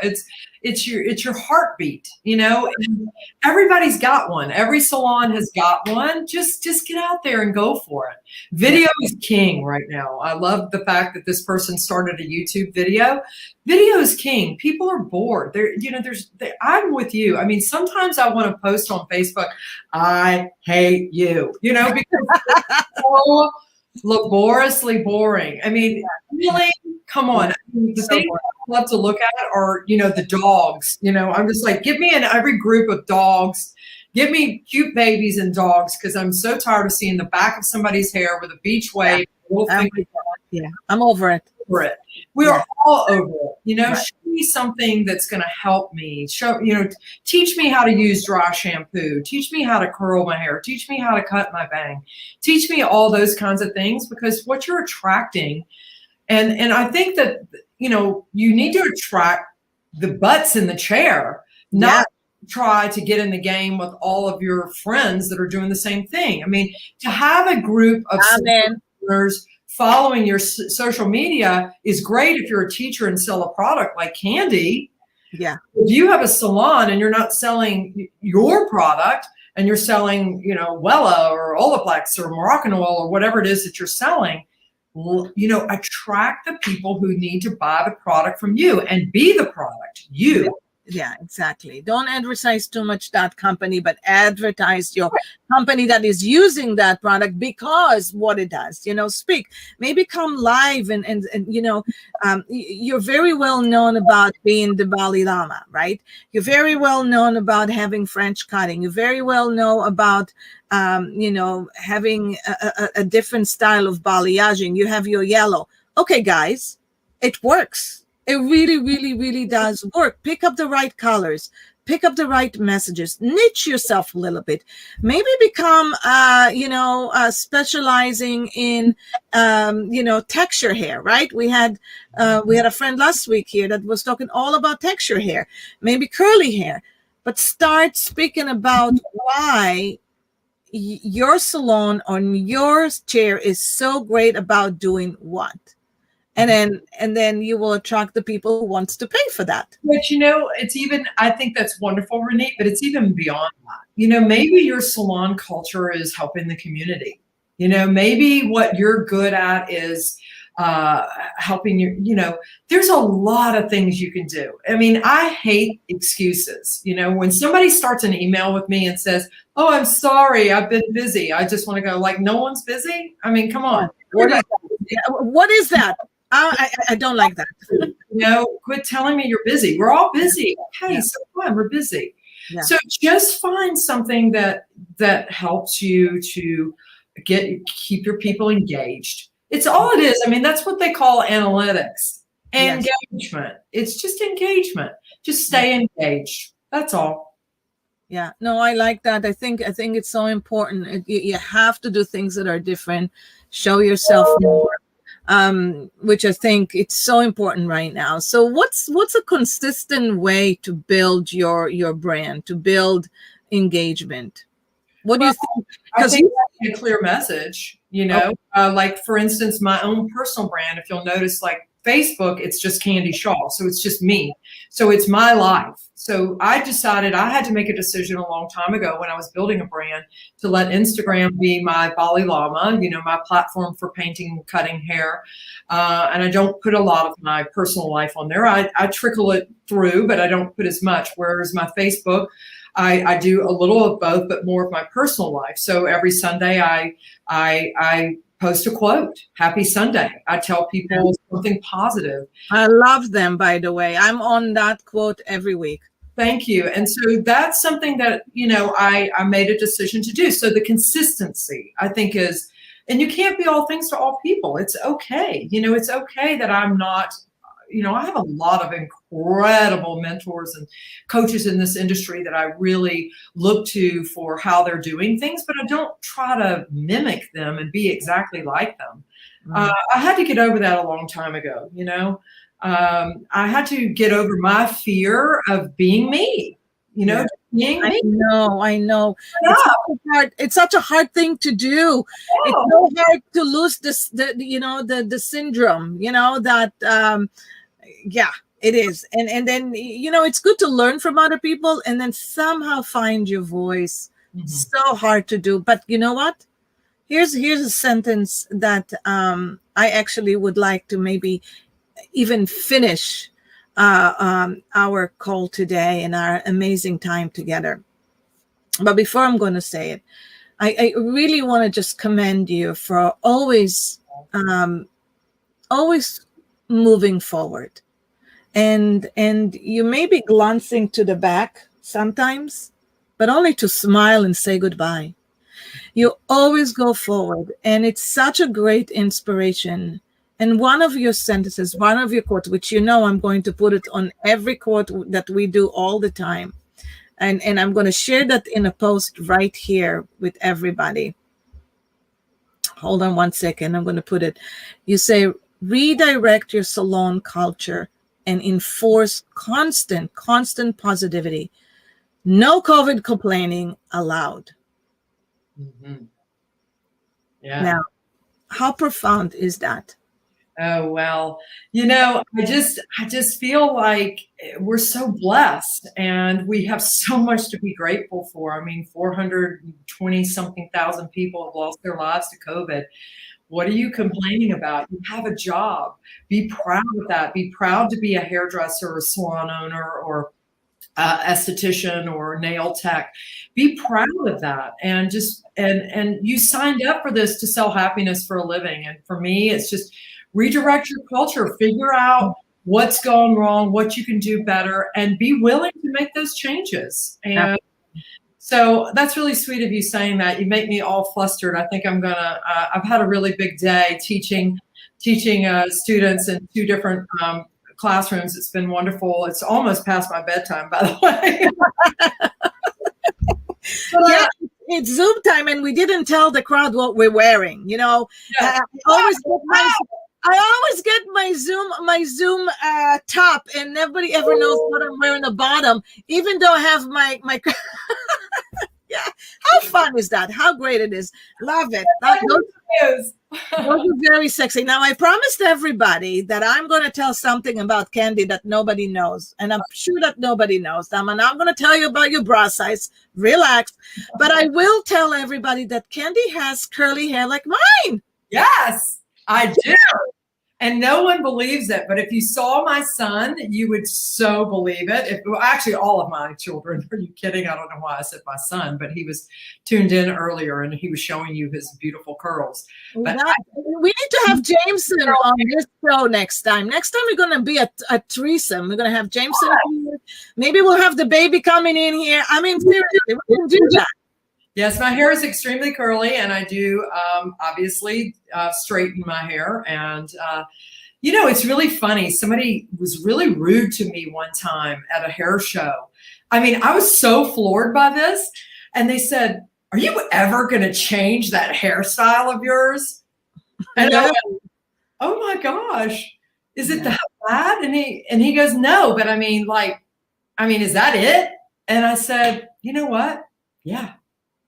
It's your heartbeat. And everybody's got one. Every salon has got one. Just get out there and go for it. Video is king right now. I love the fact that this person started a YouTube video. Video is king. People are bored. I'm with you. I mean, sometimes I want to post on Facebook, I hate you, because it's so laboriously boring. I mean, really, come on. The thing I love to look at are, the dogs. I'm just like, give me in every group of dogs. Give me cute babies and dogs, because I'm so tired of seeing the back of somebody's hair with a beach wave. I'm over it. We are all over it. Show me something that's going to help me. Teach me how to use dry shampoo. Teach me how to curl my hair. Teach me how to cut my bang. Teach me all those kinds of things, because what you're attracting, and I think that, you need to attract the butts in the chair, not try to get in the game with all of your friends that are doing the same thing. I mean, to have a group of entrepreneurs following your social media is great if you're a teacher and sell a product like Candy. Yeah. If you have a salon and you're not selling your product, and you're selling, Wella or Olaplex or Moroccan oil or whatever it is that you're selling, attract the people who need to buy the product from you and be the product. Yeah, exactly. Don't advertise too much that company, but advertise your company that is using that product, because what it does, speak, maybe come live and you're very well known about being the Bali Lama, right? You're very well known about having French cutting. You very well know about, having a different style of balayaging. You have your yellow. Okay, guys, it works. It really, really, really does work. Pick up the right colors. Pick up the right messages. Niche yourself a little bit. Maybe become, specializing in, texture hair. Right? We had a friend last week here that was talking all about texture hair, maybe curly hair. But start speaking about why your salon on your chair is so great about doing what. And then you will attract the people who wants to pay for that. But it's even, I think that's wonderful, Ronit, but it's even beyond that. Maybe your salon culture is helping the community. Maybe what you're good at is helping there's a lot of things you can do. I mean, I hate excuses. When somebody starts an email with me and says, oh, I'm sorry, I've been busy, I just want to go, like, no one's busy. I mean, come on. What is that? I don't like that. Quit telling me you're busy. We're all busy. Okay, Yeah. so fun. We're busy. Yeah. So just find something that helps you to keep your people engaged. It's all it is. I mean, that's what they call analytics. Yes. Engagement. It's just engagement. Just stay engaged. That's all. Yeah, no, I like that. I think it's so important. You have to do things that are different, show yourself more, which I think it's so important right now. So what's a consistent way to build your brand, to build engagement? What do you think? I think that's a clear message, like for instance, my own personal brand, if you'll notice, like Facebook, it's just Candy Shaw. So it's just me. So it's my life. So I decided I had to make a decision a long time ago when I was building a brand to let Instagram be my Bali Lama, my platform for painting and cutting hair. And I don't put a lot of my personal life on there. I trickle it through, but I don't put as much. Whereas my Facebook, I do a little of both, but more of my personal life. So every Sunday I post a quote. Happy Sunday. I tell people something positive. I love them, by the way. I'm on that quote every week. Thank you. And so that's something that, I made a decision to do. So the consistency, I think, is, and you can't be all things to all people. It's okay. It's okay that I'm not, I have a lot of incredible mentors and coaches in this industry that I really look to for how they're doing things, but I don't try to mimic them and be exactly like them. I had to get over that a long time ago, I had to get over my fear of being me, being me. I know. It's such a hard thing to do. It's so hard to lose the syndrome, that, it is. And then, it's good to learn from other people and then somehow find your voice. Mm-hmm. So hard to do. But you know what? Here's a sentence that I actually would like to maybe even finish our call today and our amazing time together. But before I'm going to say it, I really want to just commend you for always moving forward. And you may be glancing to the back sometimes, but only to smile and say goodbye. You always go forward, and it's such a great inspiration. And one of your sentences, one of your quotes, which I'm going to put it on every quote that we do all the time. And I'm going to share that in a post right here with everybody. Hold on one second. I'm going to put it. You say, redirect your salon culture and enforce constant positivity. No COVID complaining allowed. Mm-hmm. Yeah. Now, how profound is that? Oh, well, I just feel like we're so blessed and we have so much to be grateful for. I mean, 420 something thousand people have lost their lives to COVID. What are you complaining about? You have a job. Be proud of that. Be proud to be a hairdresser or salon owner or esthetician or nail tech. Be proud of that. And and you signed up for this to sell happiness for a living. And for me, it's just redirect your culture, figure out what's going wrong, what you can do better, and be willing to make those changes. And so that's really sweet of you saying that. You make me all flustered. I think I'm gonna, I've had a really big day teaching students in 2 different classrooms. It's been wonderful. It's almost past my bedtime, by the way. Yeah, it's Zoom time, and we didn't tell the crowd what we're wearing. Yeah. I always get my Zoom top, and nobody ever knows what I'm wearing the bottom, even though I have my yeah. How fun is that? How great it is. Love it. Those are very sexy. Now, I promised everybody that I'm going to tell something about Candy that nobody knows. And I'm sure that nobody knows them. And I'm going to tell you about your bra size. Relax. But I will tell everybody that Candy has curly hair like mine. Yes, I do. And no one believes it, but if you saw my son, you would so believe it. Well, actually, all of my children. Are you kidding? I don't know why I said my son, but he was tuned in earlier and he was showing you his beautiful curls. But we need to have Jameson on this show next time. Next time we're going to be a threesome. We're going to have Jameson here. Maybe we'll have the baby coming in here. I mean, seriously, we can do that. Yes, my hair is extremely curly, and I do obviously straighten my hair. And it's really funny. Somebody was really rude to me one time at a hair show. I mean, I was so floored by this. And they said, "Are you ever going to change that hairstyle of yours?" And I went, "Oh my gosh, is it that bad?" And he goes, "No, but I mean, is that it?" And I said, "You know what? Yeah.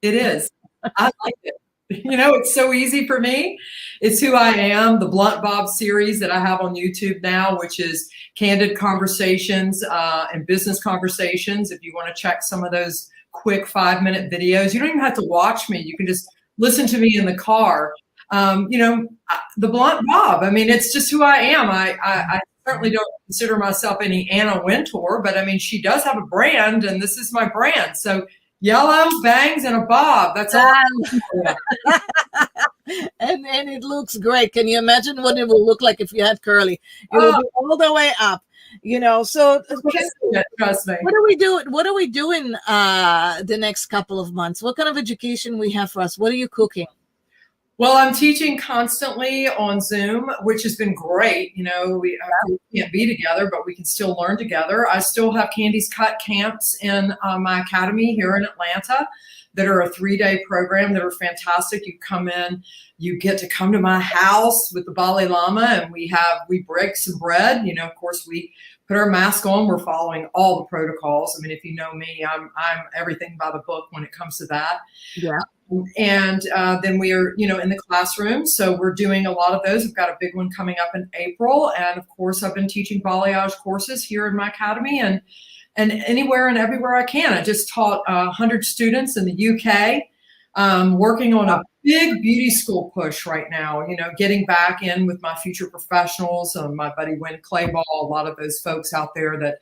It is. I like it. It's so easy for me. It's who I am. The Blunt Bob series that I have on YouTube now, which is candid conversations and business conversations. If you want to check some of those quick 5-minute videos, you don't even have to watch me. You can just listen to me in the car. The Blunt Bob. I mean, it's just who I am. I certainly don't consider myself any Anna Wintour, but I mean, she does have a brand, and this is my brand. So yellow bangs and a bob. That's all. and it looks great. Can you imagine what it will look like if you had curly? It will be all the way up. So trust me. What are we doing? What are we doing the next couple of months? What kind of education we have for us? What are you cooking? Well, I'm teaching constantly on Zoom, which has been great. We can't be together, but we can still learn together. I still have Candy's Cut camps in my academy here in Atlanta that are a 3-day program that are fantastic. You come in, you get to come to my house with the Bali Lama, and we break some bread. Of course, we put our mask on. We're following all the protocols. I mean, if you know me, I'm everything by the book when it comes to that. Yeah. And then we are, in the classroom. So we're doing a lot of those. We've got a big one coming up in April. And of course, I've been teaching balayage courses here in my academy and anywhere and everywhere I can. I just taught 100 students in the UK, working on a big beauty school push right now, getting back in with my future professionals, my buddy Wynn Clayball, a lot of those folks out there that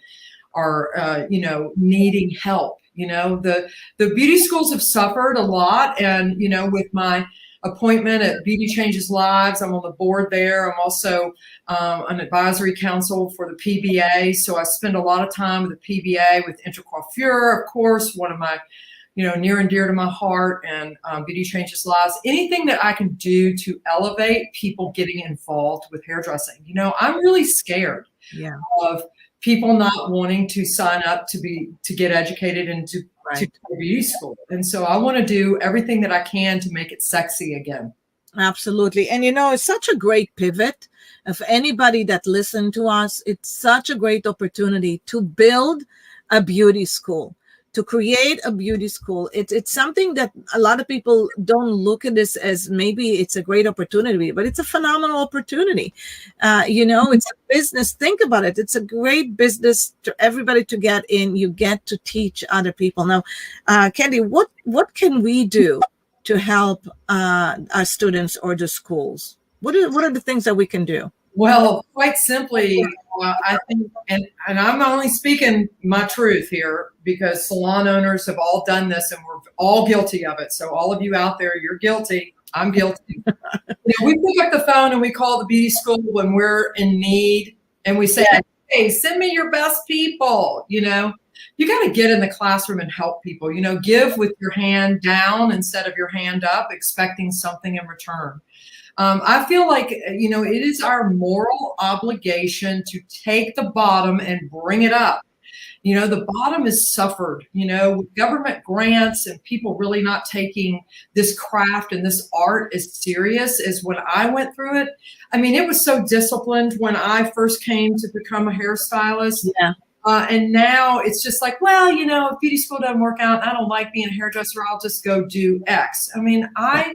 are, needing help. The beauty schools have suffered a lot. And, with my appointment at Beauty Changes Lives, I'm on the board there. I'm also an advisory council for the PBA. So I spend a lot of time with the PBA, with Intercoiffure, of course, one of my, near and dear to my heart, and Beauty Changes Lives. Anything that I can do to elevate people getting involved with hairdressing. I'm really scared of people not wanting to sign up to get educated and to beauty school. And so I want to do everything that I can to make it sexy again. Absolutely. And it's such a great pivot. If anybody that listened to us, it's such a great opportunity to build a beauty school, to create a beauty school. It's something that a lot of people don't look at this as maybe it's a great opportunity, but it's a phenomenal opportunity. It's a business. Think about it. It's a great business to everybody to get in. You get to teach other people. Now, Candy, what can we do to help our students or the schools? What are the things that we can do? Well, quite simply, I think, and I'm only speaking my truth here because salon owners have all done this and we're all guilty of it. So all of you out there, you're guilty. I'm guilty. We pick up the phone and we call the beauty school when we're in need and we say, "Hey, send me your best people." You got to get in the classroom and help people, give with your hand down instead of your hand up, expecting something in return. I feel like, it is our moral obligation to take the bottom and bring it up. The bottom is suffered, with government grants and people really not taking this craft and this art as serious as when I went through it. I mean, it was so disciplined when I first came to become a hairstylist. Yeah. And now it's just like, well, if beauty school doesn't work out, I don't like being a hairdresser, I'll just go do X. I mean, I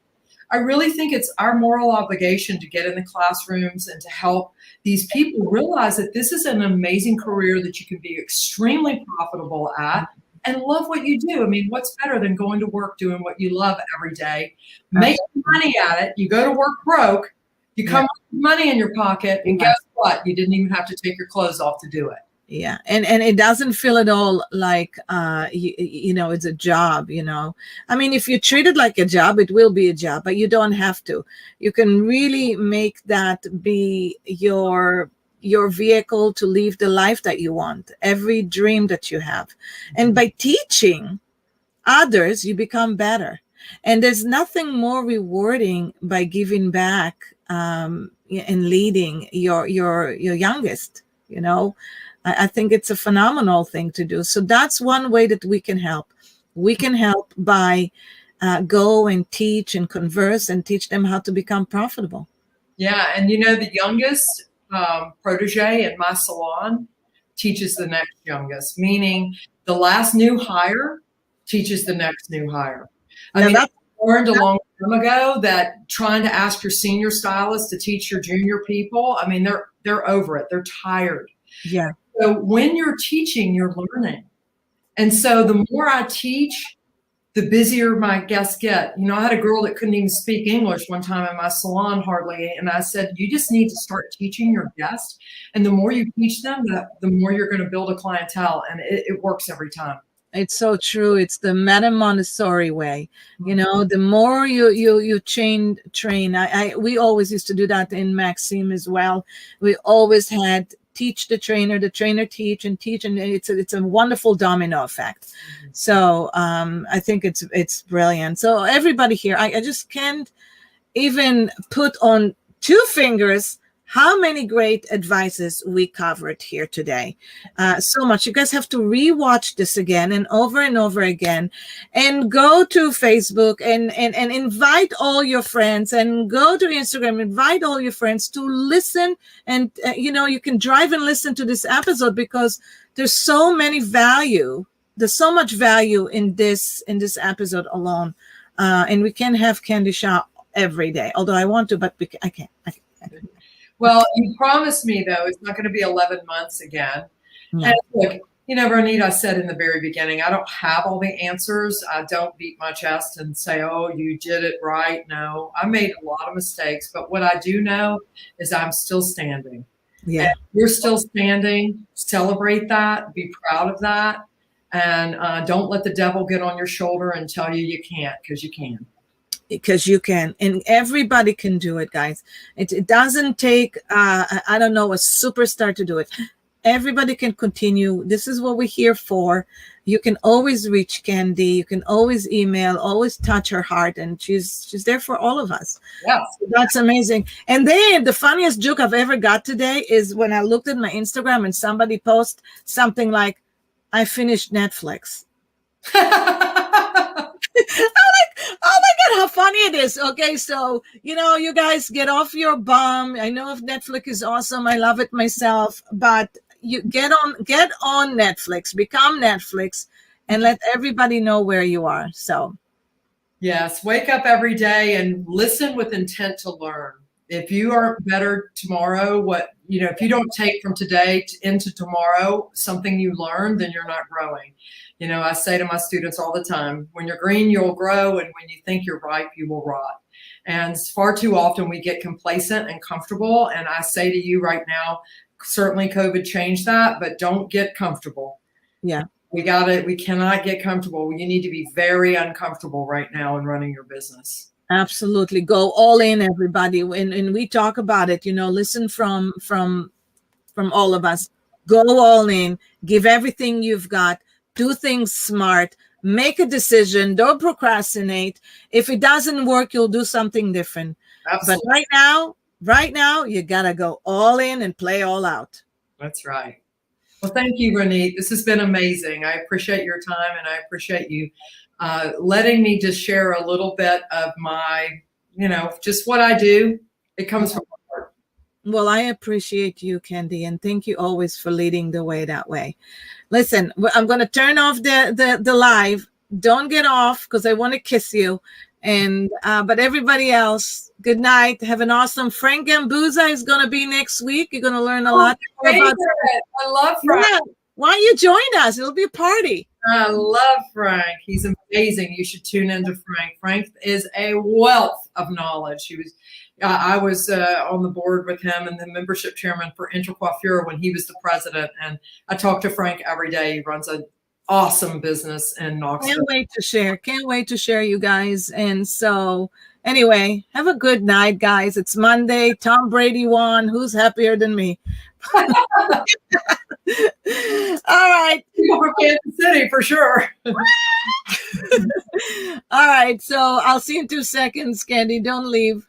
really think it's our moral obligation to get in the classrooms and to help these people realize that this is an amazing career that you can be extremely profitable at and love what you do. I mean, what's better than going to work doing what you love every day, making money at it? You go to work broke, You come with money in your pocket, and guess what? You didn't even have to take your clothes off to do it. Yeah. And it doesn't feel at all like, it's a job, I mean, if you treat it like a job, it will be a job, but you don't have to. You can really make that be your vehicle to live the life that you want, every dream that you have. And by teaching others, you become better. And there's nothing more rewarding by giving back and leading your youngest, I think it's a phenomenal thing to do. So that's one way that we can help. We can help by go and teach and converse and teach them how to become profitable. Yeah. And the youngest protege in my salon teaches the next youngest, meaning the last new hire teaches the next new hire. I learned a long time ago that trying to ask your senior stylist to teach your junior people, I mean, they're over it. They're tired. Yeah. So when you're teaching, you're learning. And so the more I teach, the busier my guests get. I had a girl that couldn't even speak English one time in my salon hardly. And I said, you just need to start teaching your guests. And the more you teach them, the more you're going to build a clientele. And it works every time. It's so true. It's the Madame Montessori way. The more you train. We always used to do that in Maxime as well. We always had teach the trainer teach, and it's a wonderful domino effect. So I think it's brilliant. So everybody here, I just can't even put on two fingers how many great advices we covered here today. So much. You guys have to rewatch this again and over again, and go to Facebook and invite all your friends, and go to Instagram, invite all your friends to listen. And, you can drive and listen to this episode, because there's so much value in this episode alone. And we can have Candy Shop every day, although I want to, but I can't. Well, you promised me, though, it's not going to be 11 months again. No. And look, Ronit, I said in the very beginning, I don't have all the answers. I don't beat my chest and say, oh, you did it right. No, I made a lot of mistakes. But what I do know is I'm still standing. Yeah. And you're still standing. Celebrate that. Be proud of that. And don't let the devil get on your shoulder and tell you can't, because you can. Because you can, and everybody can do it, guys. It doesn't take a superstar to do it. Everybody can continue. This is what we're here for. You can always reach Candy. You can always email, always touch her heart, and she's there for all of us. Yeah, so that's amazing. And then the funniest joke I've ever got today is when I looked at my Instagram and somebody posted something like, "I finished Netflix." I'm like, oh my God, how funny it is. Okay, so, you guys get off your bum. I know if Netflix is awesome. I love it myself. But you get on Netflix, become Netflix, and let everybody know where you are. So. Yes, wake up every day and listen with intent to learn. If you aren't better tomorrow, if you don't take from today into tomorrow something you learned, then you're not growing. I say to my students all the time, when you're green, you'll grow. And when you think you're ripe, you will rot. And far too often we get complacent and comfortable. And I say to you right now, certainly COVID changed that, but don't get comfortable. Yeah. We cannot get comfortable. You need to be very uncomfortable right now in running your business. Absolutely. Go all in, everybody. And we talk about it, listen from all of us. Go all in, give everything you've got, do things smart, make a decision, don't procrastinate. If it doesn't work, you'll do something different. Absolutely. But right now, you gotta go all in and play all out. That's right. Well, thank you, Ronit. This has been amazing. I appreciate your time, and I appreciate you letting me just share a little bit of my, just what I do. It comes from my heart. Well, I appreciate you, Candy, and thank you always for leading the way that way. Listen, I'm going to turn off the live. Don't get off, because I want to kiss you. And but everybody else, good night. Have an awesome. Frank Gambuza is going to be next week. You're going to learn a lot about it. I love Frank. Yeah. Why don't you join us? It'll be a party. I love Frank. He's amazing. You should tune into Frank. Frank is a wealth of knowledge. I was on the board with him and the membership chairman for Intercoiffure when he was the president. And I talk to Frank every day. He runs an awesome business in Knoxville. Can't wait to share. Can't wait to share, you guys. And so, anyway, have a good night, guys. It's Monday. Tom Brady won. Who's happier than me? All right. People from Kansas City, for sure. All right. So I'll see you in 2 seconds. Candy, don't leave.